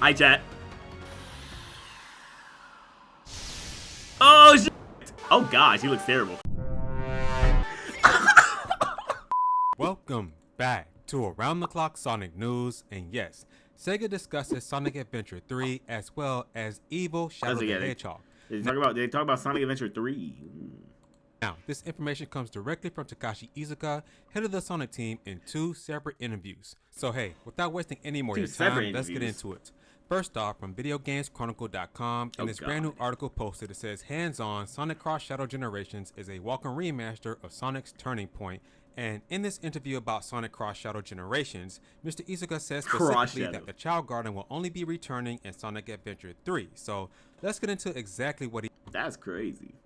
Hi, chat. Oh, shit. Oh, gosh, he looks terrible. Welcome back to Around the Clock Sonic News, and yes, Sega discusses Sonic Adventure 3 as well as Evil Shadow the Hedgehog. They talk about Sonic Adventure 3. Now, this information comes directly from Takashi Iizuka, head of the Sonic team, in 2 separate interviews. So hey, without wasting any more of your time, let's get into it. First off, from VideoGamesChronicle.com, in this brand new article posted, it says, hands-on, Sonic Cross Shadow Generations is a welcome remaster of Sonic's Turning Point. And in this interview about Sonic Cross Shadow Generations, Mr. Iizuka says specifically that the Child Garden will only be returning in Sonic Adventure 3. So let's get into exactly what he... That's crazy.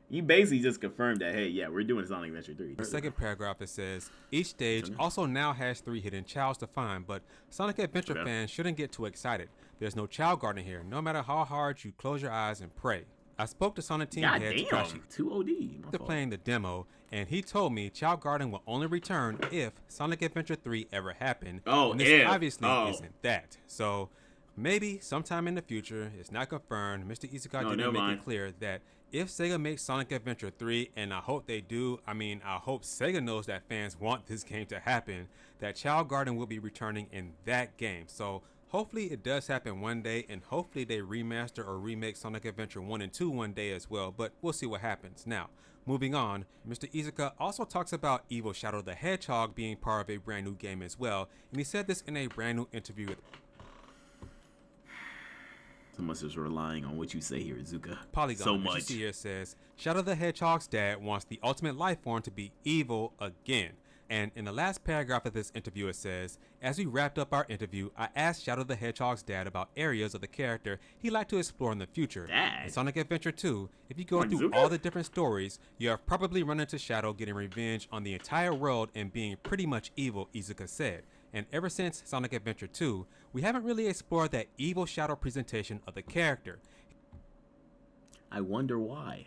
You basically just confirmed that, hey, yeah, we're doing Sonic Adventure 3. The second paragraph, it says, each stage also now has 3 hidden childs to find, but Sonic Adventure fans shouldn't get too excited. There's no Child Garden here, no matter how hard you close your eyes and pray. I spoke to Sonic team head Takashi after playing the demo, and he told me Child Garden will only return if Sonic Adventure 3 ever happened. And this obviously isn't that. So maybe sometime in the future, it's not confirmed. Mr. Iizuka didn't make it clear that if Sega makes Sonic Adventure 3, and I hope they do, I hope Sega knows that fans want this game to happen, that Child Garden will be returning in that game. So hopefully it does happen one day, and hopefully they remaster or remake Sonic Adventure 1 and 2 one day as well, but we'll see what happens. Now, moving on, Mr. Iizuka also talks about Evil Shadow the Hedgehog being part of a brand new game as well, and he said this in a brand new interview with Someone's just relying on what you say here, Iizuka. Polygon, so much. You see here says, Shadow the Hedgehog's dad wants the ultimate life form to be evil again. And in the last paragraph of this interview, it says, as we wrapped up our interview, I asked Shadow the Hedgehog's dad about areas of the character he'd like to explore in the future. In Sonic Adventure 2, if you go through all the different stories, you have probably run into Shadow getting revenge on the entire world and being pretty much evil, Iizuka said. And ever since Sonic Adventure 2, we haven't really explored that evil Shadow presentation of the character. I wonder why.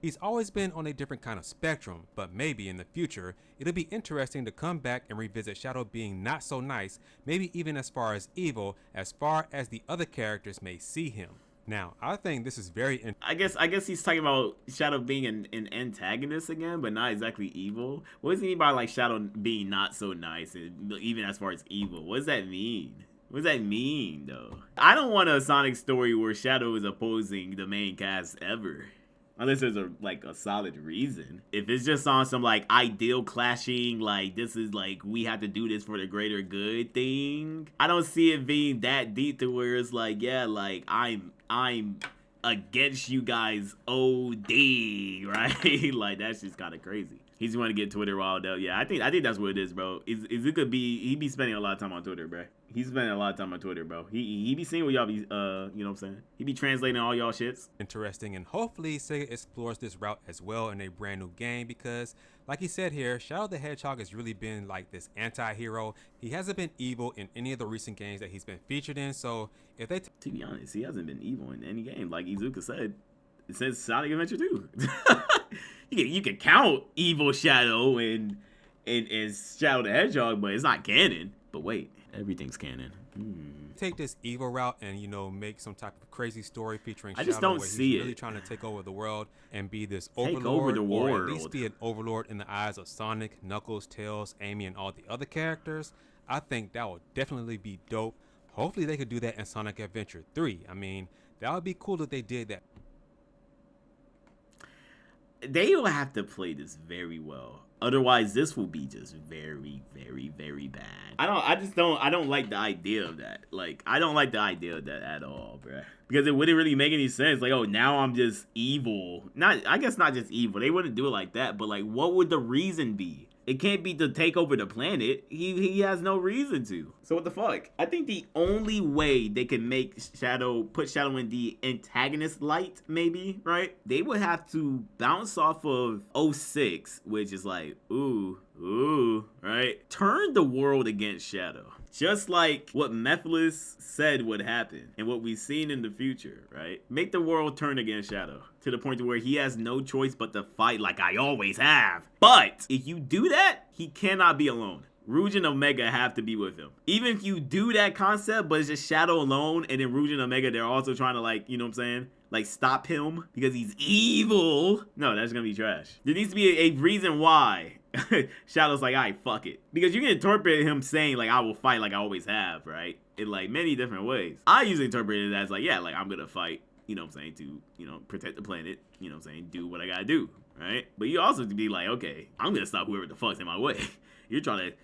He's always been on a different kind of spectrum, but maybe in the future, it'll be interesting to come back and revisit Shadow being not so nice, maybe even as far as evil, as far as the other characters may see him. Now, I think this is very I guess he's talking about Shadow being an antagonist again, but not exactly evil. What does he mean by like Shadow being not so nice, and even as far as evil? What does that mean? What does that mean, though? I don't want a Sonic story where Shadow is opposing the main cast ever. Unless there's a solid reason. If it's just on some like ideal clashing, like this is like we have to do this for the greater good thing, I don't see it being that deep to where it's like, yeah, like I'm against you guys OD, right? Like that's just kind of crazy. He's going to get Twitter riled up. Yeah, I think that's what it is, bro. Iizuka he be spending a lot of time on Twitter, bro. He's spending a lot of time on Twitter, bro. He be seeing what y'all be, you know what I'm saying? He be translating all y'all shits. Interesting, and hopefully Sega explores this route as well in a brand new game because, like he said here, Shadow the Hedgehog has really been like this anti-hero. He hasn't been evil in any of the recent games that he's been featured in, so if they... To be honest, he hasn't been evil in any game, like Iizuka said. It says Sonic Adventure 2. You can count Evil Shadow and Shadow the Hedgehog, but it's not canon. But wait, everything's canon. Take this evil route and, you know, make some type of crazy story featuring Shadow. I just don't where see he's really trying to take over the world and be this overlord, or at least be an overlord in the eyes of Sonic, Knuckles, Tails, Amy, and all the other characters. I think that would definitely be dope. Hopefully they could do that in Sonic Adventure 3. I mean, that would be cool if they did that. They will have to play this very well. Otherwise, this will be just very, very, very bad. I don't like the idea of that. Like, I don't like the idea of that at all, bruh. Because it wouldn't really make any sense. Like, oh, now I'm just evil. I guess not just evil. They wouldn't do it like that. But, like, what would the reason be? It can't be to take over the planet. He has no reason to. So what the fuck? I think the only way they can make put Shadow in the antagonist light, maybe, right? They would have to bounce off of 06, which is like, ooh, right? Turn the world against Shadow. Just like what Mephiles said would happen and what we've seen in the future, right? Make the world turn against Shadow to the point to where he has no choice but to fight like I always have. But if you do that, he cannot be alone. Rouge and Omega have to be with him. Even if you do that concept, but it's just Shadow alone, and then Rouge and Omega, they're also trying to, like, you know what I'm saying? Like, stop him because he's evil. No, that's gonna be trash. There needs to be a reason why Shadow's like, all right, fuck it. Because you can interpret him saying, like, I will fight like I always have, right? In, like, many different ways. I usually interpret it as, like, yeah, like, I'm gonna fight, you know what I'm saying, to, you know, protect the planet, you know what I'm saying, do what I gotta do, right? But you also have to be like, okay, I'm gonna stop whoever the fuck's in my way. You're trying to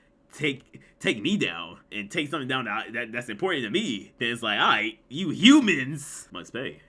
take me down and take something down that's important to me. Then it's like, all right, you humans must pay.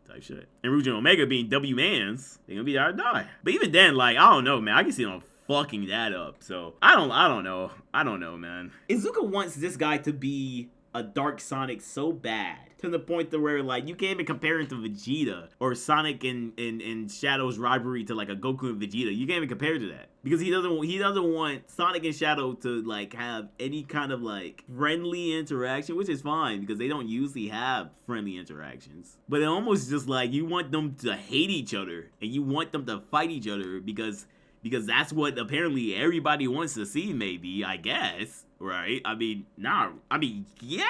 Type shit. And Rouge and Omega being W-mans, they're gonna be there to die. But even then, like, I don't know, man. I can see them fucking that up. So I don't know. I don't know, man. Izuka wants this guy to be a Dark Sonic so bad to the point to where, like, you can't even compare him to Vegeta or Sonic and Shadow's rivalry to, like, a Goku and Vegeta. You can't even compare to that because he doesn't want Sonic and Shadow to, like, have any kind of, like, friendly interaction, which is fine because they don't usually have friendly interactions. But it almost just like you want them to hate each other and you want them to fight each other because that's what apparently everybody wants to see, maybe, I guess, right? I mean, yeah,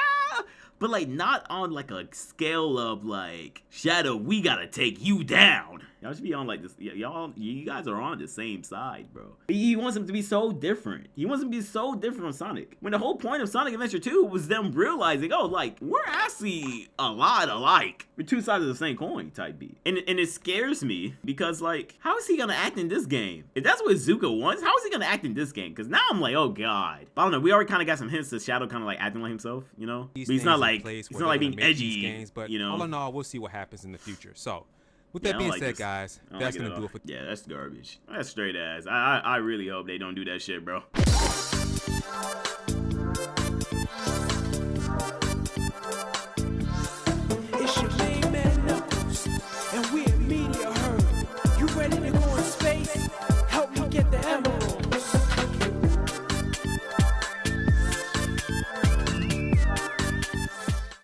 but, like, not on, like, a scale of, like, Shadow, we gotta take you down. Y'all should be on, like, this. You guys are on the same side, bro. He wants him to be so different. He wants him to be so different from Sonic. When the whole point of Sonic Adventure 2 was them realizing, oh, like, we're actually a lot alike. We're two sides of the same coin, type B. And it scares me because, like, how is he gonna act in this game? If that's what Zuko wants, how is he gonna act in this game? Because now I'm like, oh, God. But I don't know. We already kind of got some hints of Shadow kind of, like, acting like himself, you know? But he's not like being edgy, games, but you know? All in all, we'll see what happens in the future. So, with that being said, guys, that's gonna do it for. Yeah, that's garbage. That's straight ass. I really hope they don't do that shit, bro.